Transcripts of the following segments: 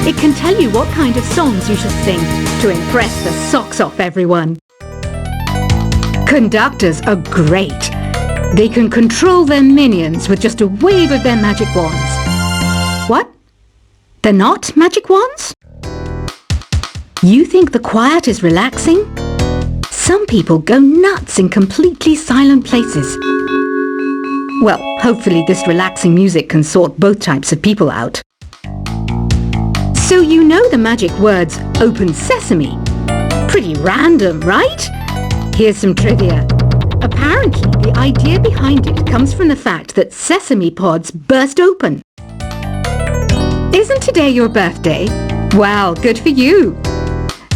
It can tell you what kind of songs you should sing to impress the socks off everyone. Conductors are great. They can control their minions with just a wave of their magic wands. What? They're not magic wands? You think the quiet is relaxing? Some people go nuts in completely silent places. Well, hopefully this relaxing music can sort both types of people out. So you know the magic words "Open Sesame." Pretty random, right? Here's some trivia. Apparently, the idea behind it comes from the fact that sesame pods burst open. Isn't today your birthday? Well, good for you.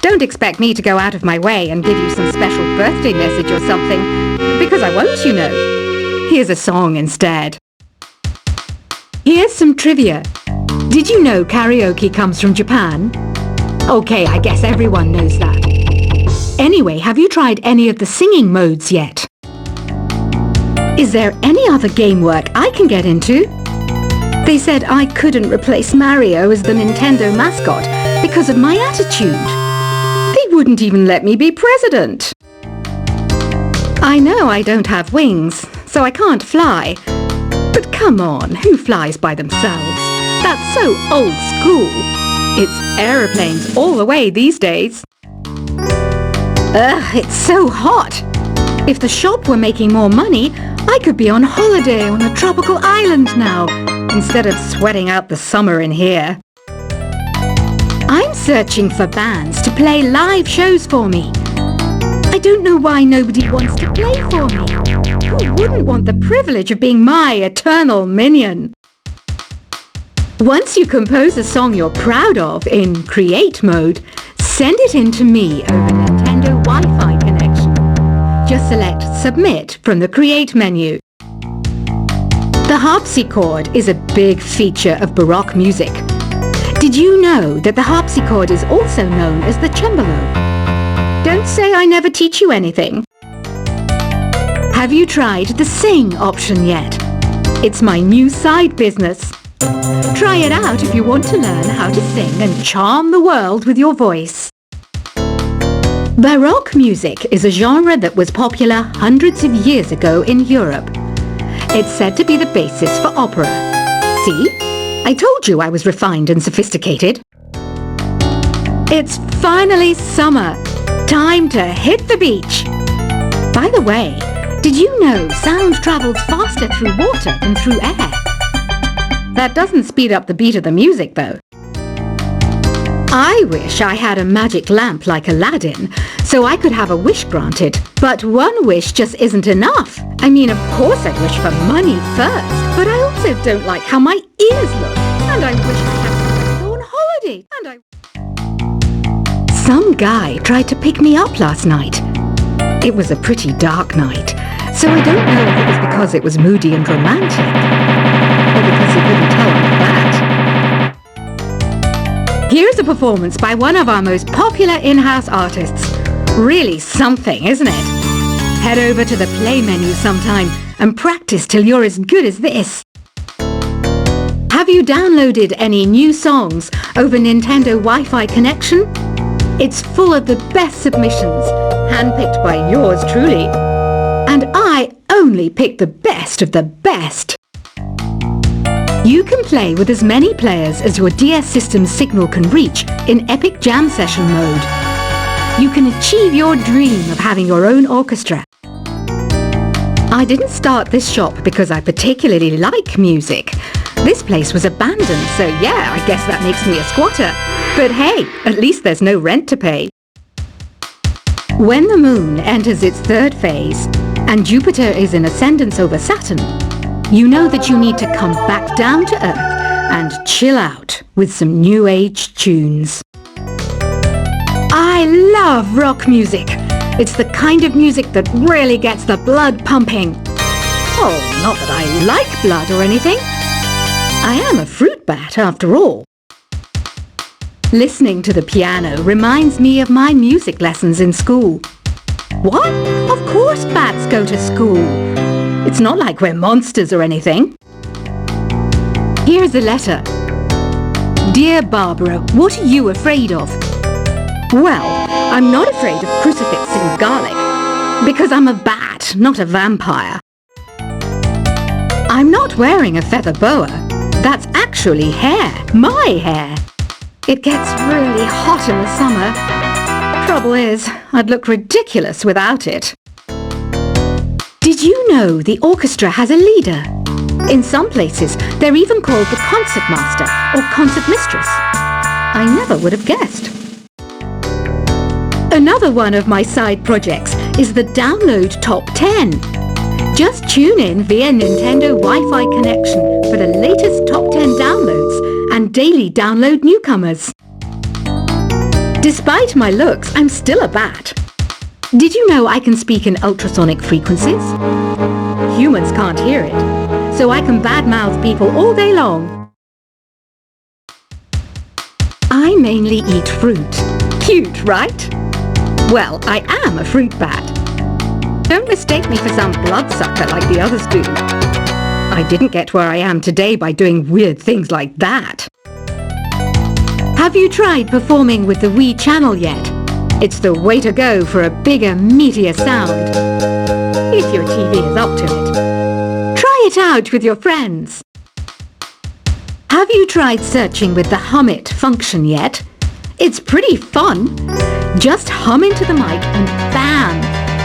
Don't expect me to go out of my way and give you some special birthday message or something, because I won't, you know. Here's a song instead. Here's some trivia. Did you know karaoke comes from Japan? Okay, I guess everyone knows that. Anyway, have you tried any of the singing modes yet? Is there any other game work I can get into? They said I couldn't replace Mario as the Nintendo mascot because of my attitude. They wouldn't even let me be president. I know I don't have wings, so I can't fly. But come on, who flies by themselves? That's so old school. It's aeroplanes all the way these days. Ugh, it's so hot. If the shop were making more money, I could be on holiday on a tropical island now, instead of sweating out the summer in here. I'm searching for bands to play live shows for me. I don't know why nobody wants to play for me. Who wouldn't want the privilege of being my eternal minion? Once you compose a song you're proud of in Create mode, send it in to me over Nintendo Wi-Fi connection. Just select Submit from the Create menu. The harpsichord is a big feature of Baroque music. Did you know that the harpsichord is also known as the cembalo? Don't say I never teach you anything. Have you tried the Sing option yet? It's my new side business. Try it out if you want to learn how to sing and charm the world with your voice. Baroque music is a genre that was popular hundreds of years ago in Europe. It's said to be the basis for opera. See? I told you I was refined and sophisticated. It's finally summer. Time to hit the beach. By the way, did you know sound travels faster through water than through air? That doesn't speed up the beat of the music, though. I wish I had a magic lamp like Aladdin, so I could have a wish granted. But one wish just isn't enough. I mean, of course I'd wish for money first, but I also don't like how my ears look. And I wish I had somewhere to go on holiday. Some guy tried to pick me up last night. It was a pretty dark night, so I don't know if it was because it was moody and romantic, or because he couldn't tell me that. Here's a performance by one of our most popular in-house artists. Really something, isn't it? Head over to the play menu sometime and practice till you're as good as this. Have you downloaded any new songs over Nintendo Wi-Fi connection? It's full of the best submissions, handpicked by yours truly. And I only pick the best of the best. You can play with as many players as your DS system's signal can reach in Epic Jam Session mode. You can achieve your dream of having your own orchestra. I didn't start this shop because I particularly like music. This place was abandoned, so yeah, I guess that makes me a squatter. But hey, at least there's no rent to pay. When the moon enters its third phase and Jupiter is in ascendance over Saturn, you know that you need to come back down to Earth and chill out with some new age tunes. I love rock music. It's the kind of music that really gets the blood pumping. Oh, not that I like blood or anything. I am a fruit bat after all. Listening to the piano reminds me of my music lessons in school. What? Of course bats go to school. It's not like we're monsters or anything. Here's a letter. Dear Barbara, what are you afraid of? Well, I'm not afraid of crucifix and garlic, because I'm a bat, not a vampire. I'm not wearing a feather boa. That's actually hair, my hair. It gets really hot in the summer. Trouble is, I'd look ridiculous without it. Did you know the orchestra has a leader? In some places, they're even called the concertmaster or concertmistress. I never would have guessed. Another one of my side projects is the Download Top 10. Just tune in via Nintendo Wi-Fi connection for the latest Top 10 downloads and daily download newcomers. Despite my looks, I'm still a bat. Did you know I can speak in ultrasonic frequencies? Humans can't hear it, so I can badmouth people all day long. I mainly eat fruit. Cute, right? Well, I am a fruit bat. Don't mistake me for some bloodsucker like the others do. I didn't get where I am today by doing weird things like that. Have you tried performing with the Wii channel yet? It's the way to go for a bigger, meatier sound. If your TV is up to it. Try it out with your friends. Have you tried searching with the Hum It function yet? It's pretty fun. Just hum into the mic and bam!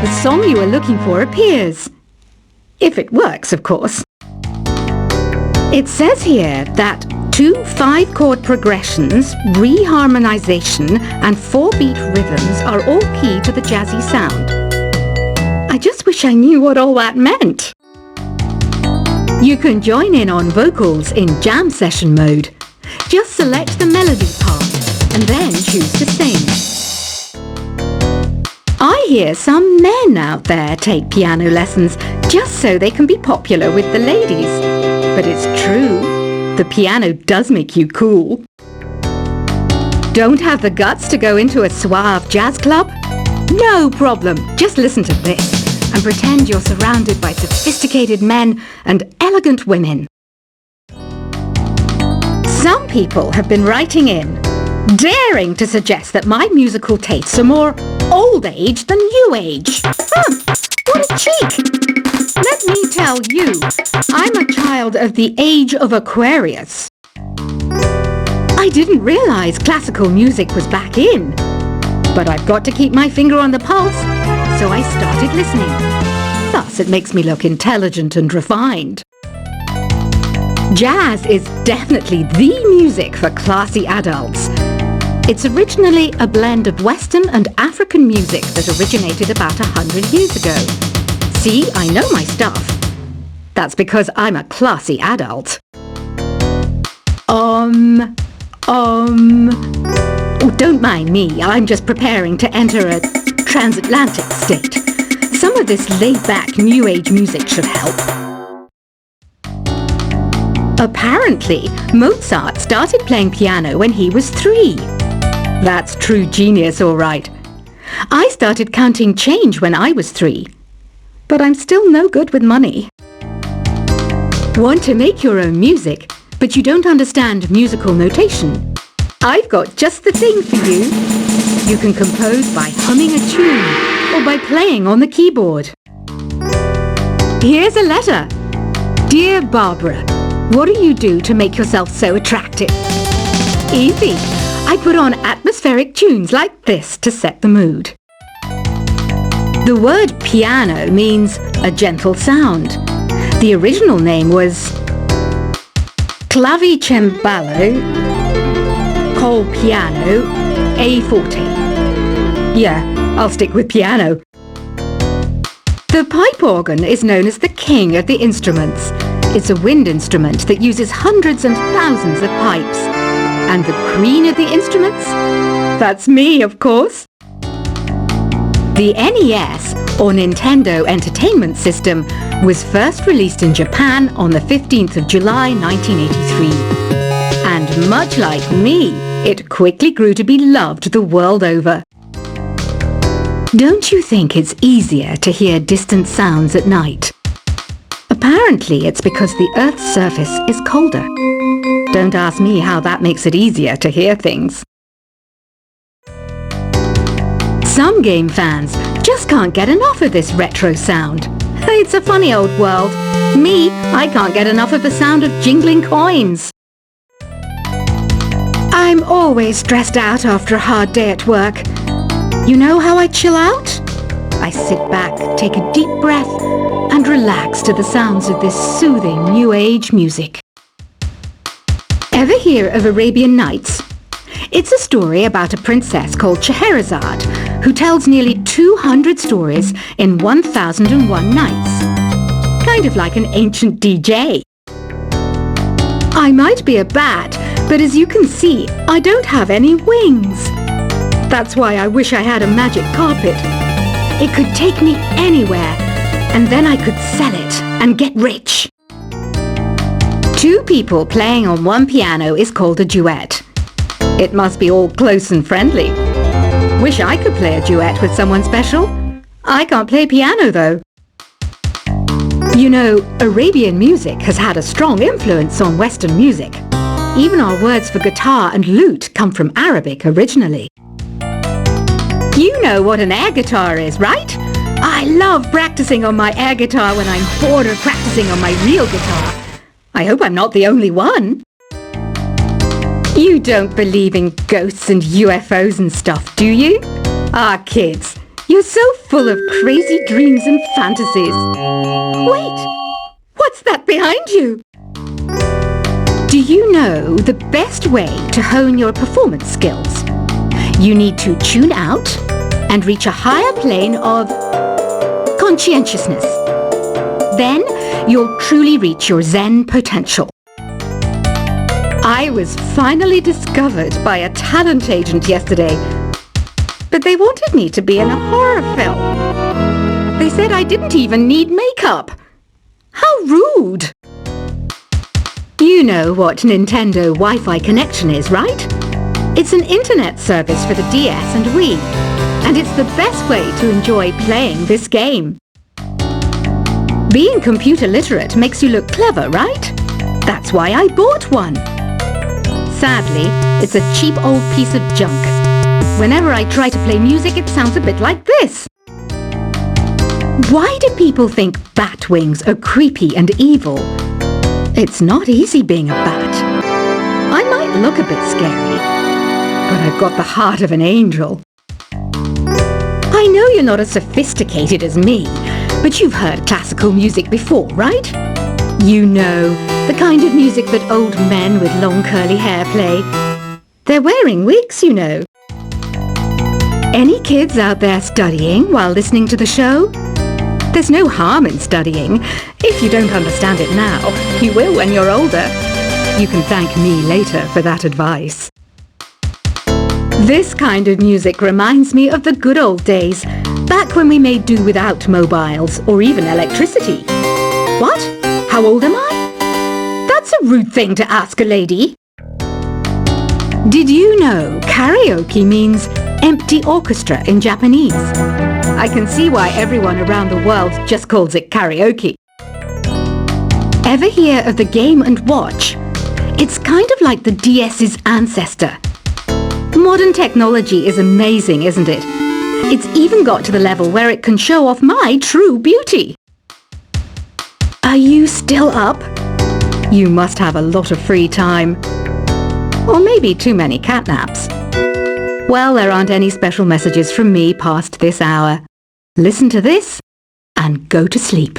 The song you are looking for appears. If it works, of course. It says here that 2 5-chord progressions, reharmonization and 4-beat rhythms are all key to the jazzy sound. I just wish I knew what all that meant. You can join in on vocals in jam session mode. Just select the melody part and then choose to sing. I hear some men out there take piano lessons just so they can be popular with the ladies. But it's true, the piano does make you cool. Don't have the guts to go into a suave jazz club? No problem, just listen to this and pretend you're surrounded by sophisticated men and elegant women. Some people have been writing in, daring to suggest that my musical tastes are more old age than new age. What a cheek! Let me tell you, I'm a child of the age of Aquarius. I didn't realize classical music was back in, but I've got to keep my finger on the pulse, so I started listening. Thus, it makes me look intelligent and refined. Jazz is definitely the music for classy adults. It's originally a blend of Western and African music that originated about 100 years ago. See, I know my stuff. That's because I'm a classy adult. Oh, don't mind me, I'm just preparing to enter a transatlantic state. Some of this laid-back New Age music should help. Apparently, Mozart started playing piano when he was 3. That's true genius, all right. I started counting change when I was 3. But I'm still no good with money. Want to make your own music, but you don't understand musical notation? I've got just the thing for you. You can compose by humming a tune or by playing on the keyboard. Here's a letter. Dear Barbara, what do you do to make yourself so attractive? Easy. I put on atmospheric tunes like this to set the mood. The word piano means a gentle sound. The original name was clavicembalo col piano a forte. Yeah, I'll stick with piano. The pipe organ is known as the king of the instruments. It's a wind instrument that uses hundreds and thousands of pipes. And the queen of the instruments? That's me, of course. The NES, or Nintendo Entertainment System, was first released in Japan on the 15th of July 1983. And much like me, it quickly grew to be loved the world over. Don't you think it's easier to hear distant sounds at night? Apparently, it's because the Earth's surface is colder. Don't ask me how that makes it easier to hear things. Some game fans just can't get enough of this retro sound. It's a funny old world. Me, I can't get enough of the sound of jingling coins. I'm always stressed out after a hard day at work. You know how I chill out? I sit back, take a deep breath, and relax to the sounds of this soothing New Age music. Ever hear of Arabian Nights? It's a story about a princess called Scheherazade, who tells nearly 200 stories in 1001 nights. Kind of like an ancient DJ. I might be a bat, but as you can see, I don't have any wings. That's why I wish I had a magic carpet. It could take me anywhere, and then I could sell it and get rich. Two people playing on one piano is called a duet. It must be all close and friendly. Wish I could play a duet with someone special. I can't play piano though. You know, Arabian music has had a strong influence on Western music. Even our words for guitar and lute come from Arabic originally. You know what an air guitar is, right? I love practicing on my air guitar when I'm bored of practicing on my real guitar. I hope I'm not the only one. You don't believe in ghosts and UFOs and stuff, do you? Ah, kids, you're so full of crazy dreams and fantasies. Wait, what's that behind you? Do you know the best way to hone your performance skills? You need to tune out and reach a higher plane of conscientiousness. Then you'll truly reach your Zen potential. I was finally discovered by a talent agent yesterday, but they wanted me to be in a horror film. They said I didn't even need makeup. How rude! You know what Nintendo Wi-Fi connection is, right? It's an internet service for the DS and Wii, and it's the best way to enjoy playing this game. Being computer literate makes you look clever, right? That's why I bought one. Sadly, it's a cheap old piece of junk. Whenever I try to play music, it sounds a bit like this. Why do people think bat wings are creepy and evil? It's not easy being a bat. I might look a bit scary, but I've got the heart of an angel. I know you're not as sophisticated as me, but you've heard classical music before, right? You know, the kind of music that old men with long curly hair play. They're wearing wigs, you know. Any kids out there studying while listening to the show? There's no harm in studying. If you don't understand it now, you will when you're older. You can thank me later for that advice. This kind of music reminds me of the good old days, back when we made do without mobiles or even electricity. What? How old am I? That's a rude thing to ask a lady. Did you know karaoke means empty orchestra in Japanese? I can see why everyone around the world just calls it karaoke. Ever hear of the Game & Watch? It's kind of like the DS's ancestor. Modern technology is amazing, isn't it? It's even got to the level where it can show off my true beauty. Are you still up? You must have a lot of free time. Or maybe too many catnaps. Well, there aren't any special messages from me past this hour. Listen to this and go to sleep.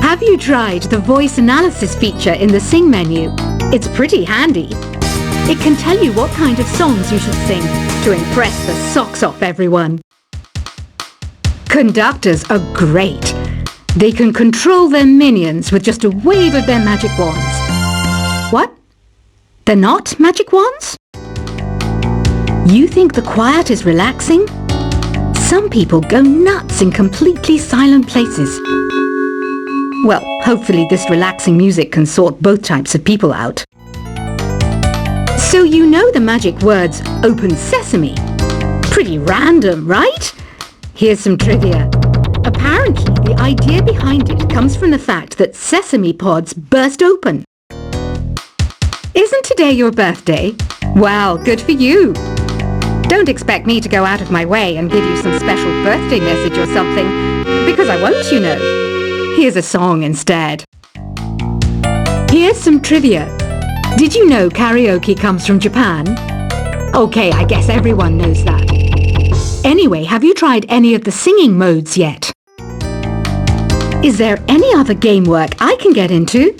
Have you tried the voice analysis feature in the Sing menu? It's pretty handy. It can tell you what kind of songs you should sing to impress the socks off everyone. Conductors are great. They can control their minions with just a wave of their magic wands. What? They're not magic wands? You think the quiet is relaxing? Some people go nuts in completely silent places. Well, hopefully this relaxing music can sort both types of people out. So you know the magic words "Open Sesame." Pretty random, right? Here's some trivia. Apparently, the The idea behind it comes from the fact that sesame pods burst open. Isn't today your birthday? Well, good for you. Don't expect me to go out of my way and give you some special birthday message or something, because I won't, you know. Here's a song instead. Here's some trivia. Did you know karaoke comes from Japan? Okay, I guess everyone knows that. Anyway, have you tried any of the singing modes yet? Is there any other game work I can get into?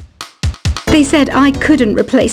They said I couldn't replace